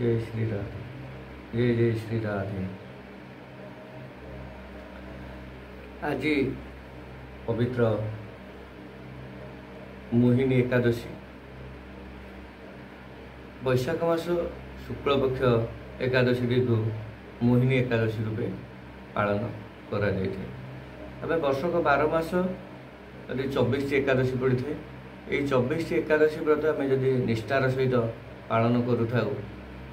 जय श्री राधे, जय जय श्री राधे। आज पवित्र मोहिनी एकादशी वैशाख मास शुक्लपक्ष एकादशी को मोहिनी एकादशी रूपे पालन करा जाइए। आम वर्षक 12 मास यदि 24 एकादशी पड़ी थे, ये 24 एकादशी व्रत आम जदि निष्ठार सहित पालन करूँ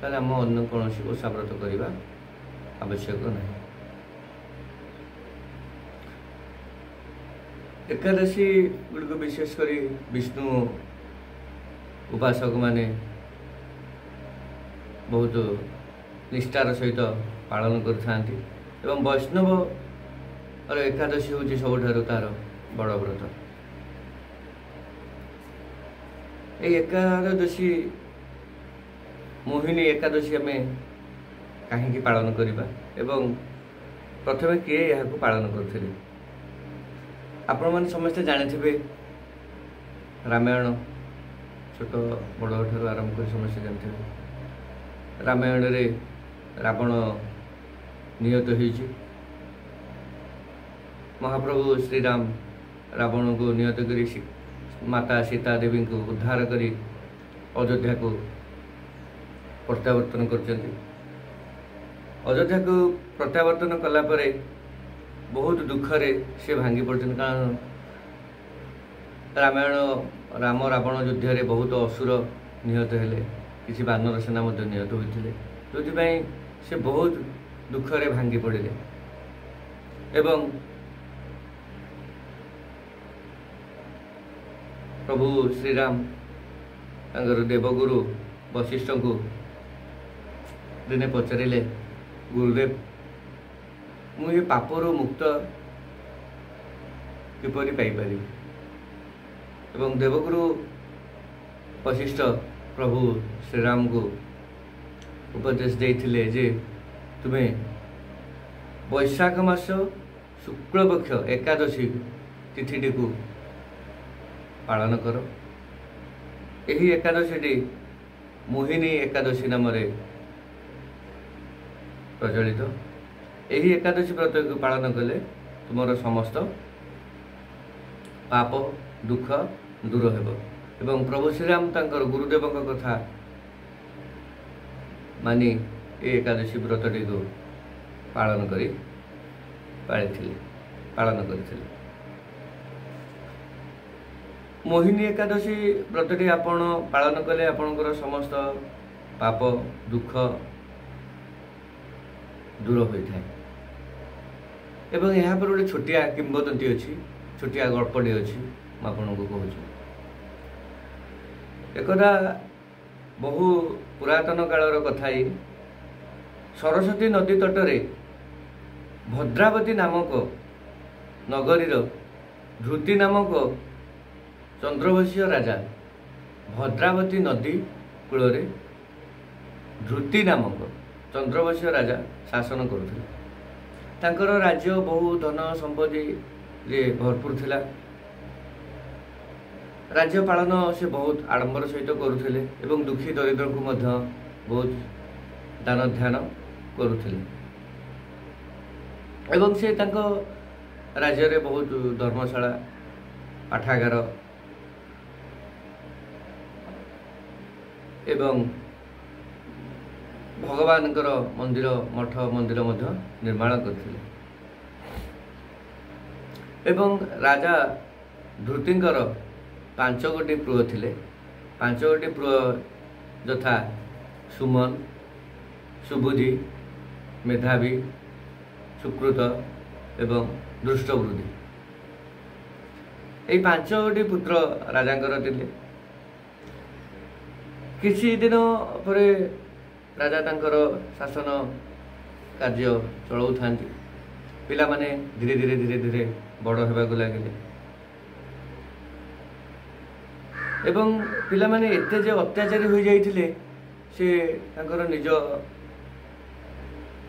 ताले आम अन्य कौन ओषा व्रत करने आवश्यक नहीं। एकादशी गुड़िक विशेषकर विष्णु उपासक माने बहुत निष्ठार सहित पालन करथांती एवं वैष्णव और एकादशी हूँ सबुठ तार बड़ व्रत। ये एकादशी मोहिनी एकादशी आम कहीं पालन करवा एवं प्रथम किए यहाँ पालन करते आपण मैंने समस्ते जानी रामायण छोट बड़ ठार आरंभ कर समस्ते जानते रामायण रे रावण निहत होइछि। महाप्रभु श्रीराम रावण को निहत करी माता सीता देवी को उद्धार करी अयोध्या को प्रत्यावर्तन करचंती। अयोध्या को प्रत्यावर्तन कला परे बहुत दुखरे से भांगी पड़ते, कारण रामायण राम रावण युद्ध में बहुत असुर निहत हेले, किसी बानर सेना निहत होते, जो से बहुत दुखरे भांगी पड़े एवं प्रभु श्रीराम देवगुरु वशिष्ठ को दिने पचारे गुरुदेव मुझे पापर मुक्त किपरि पाइपारि एवं देवगुरु वशिष्ठ प्रभु श्रीराम को उपदेश देइथिले जे तुम्हें वैशाख मास शुक्लपक्ष एकादशी तिथि को पालन कर। यही एकादशी मोहिनी एकादशी नाम प्रचलित। यही एकादशी व्रत को पालन कले तुमर समस्त पाप दुख दूर हेब एवं प्रभु श्रीराम तांकर गुरुदेव कथा मानी ये एकादशी व्रतटी को पालन करते। मोहिनी एकादशी व्रतटी आपण पालन कले आपणकर समस्त पाप दुख दूर होता है। एवं यहाँ पर गोटे छोटिया किंवदंती अच्छी, छोटिया गल्पटे अच्छी आपन को कहूँ। एकदा बहु पुरातन कालर कथा सरस्वती नदी तटरे भद्रावती नामक नगरीर ध्रुति नामक चंद्रवंशीय राजा भद्रावती नदी कूल ध्रुति नामक चंद्रवंशीय राजा शासन करुଥିଲେ। तांकर राज्य बहु धन संपत्ति रे भरपूर थिला। राज्य पालन से बहुत आडंबर सहित करुଥିଲେ एवं दुखी दरिद्र को मध्य बहुत दान ध्यान करुଥିଲେ एवं से तांको राज्य रे बहुत धर्मशाला पाठागार एवं भगवान मंदिर मठ मंदिर निर्माण करथिले। एवं राजा ध्रुतिंकर 5 गोटी पुଅ थिले। 5 गोटी पुଅ यथा सुमन, सुबुद्धि, मेधावी, सुकृत एवं दृष्टवृद्धि। यही 5 गोटी पुत्र राजांकर थिले। किसी दिन पर राजा तांकर शासन कार्य चलाऊ था। पिला माने धीरे धीरे धीरे धीरे बड़ होगा लगे एवं पिला माने एते जे अत्याचारी हो जाइथिले से तांकर निज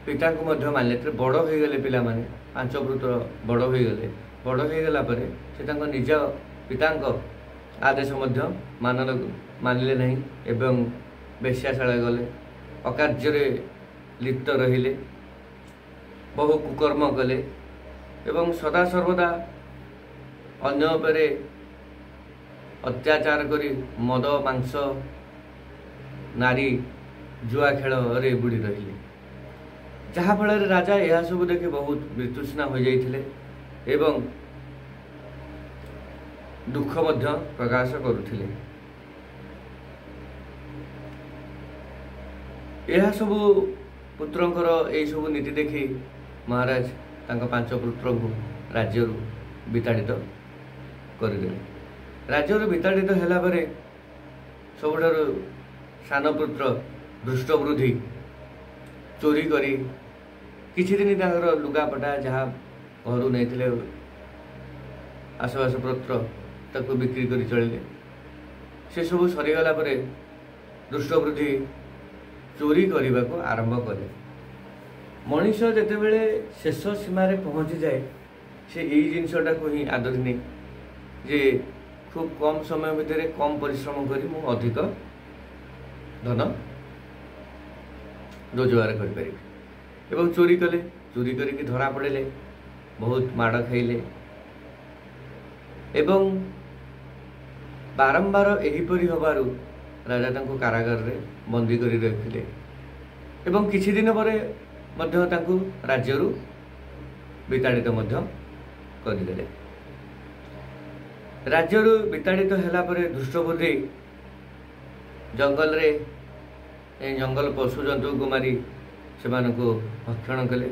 पिता को मध्य मानले बड़ हो गले। पिला माने 5 पुत्र बड़ हो गले। बड़ हो गला परे से तांको निज पितांक आदेश मानले नहीं एवं बेश्याशाला गले अकार्य लिप्त रहिले बहु कुकर्म कले एवं सदा सर्वदा अन्य उपरे अत्याचार करी मद मांस नारी जुआ खेल रे बुड़ी रहिले जहाँफल राजा यह सब देखि बहुत वितृष्णा हो जाइथिले एवं दुख मध्य प्रकाश करुथिले। यह सब पुत्रंकर यही सब नीति देखि महाराज तांका 5 पुत्र को राज्य विताड़ित करदे। राज्य विताड़ित हैला परे सबुठारु सान पुत्र दुष्टवृद्धि चोरी करी किछि दिन तांकर लुगापटा जहाँ घर नहीं आसपास पत्र ताको बिक्री करी चलिले। से सब सरीगला परे दुष्टवृद्धि चोरी करने को आरंभ कले। मनीष जितेबले शेष सीमार पहुँची जाए से यही जिनसटा को ही आदरी नहीं जे खूब कम समय भितर कम परिश्रम करी मु अधिक धन रोजगार करें एवं चोरी कले। चोरी करके धरा पड़े बहुत माड़ खाइले एवं बारंबार एहीपरि हबारु राजा तांको कारागार रे बंदी करी रखिले एवं किछि दिन परे मध्य तांको राज्यरु विताड़ित मध्य करिदेले। राज्यरु विताड़ित हैला परे दुष्टबुद्धि जंगल रे जंगल पशु जंतु को मारी से भक्षण कले।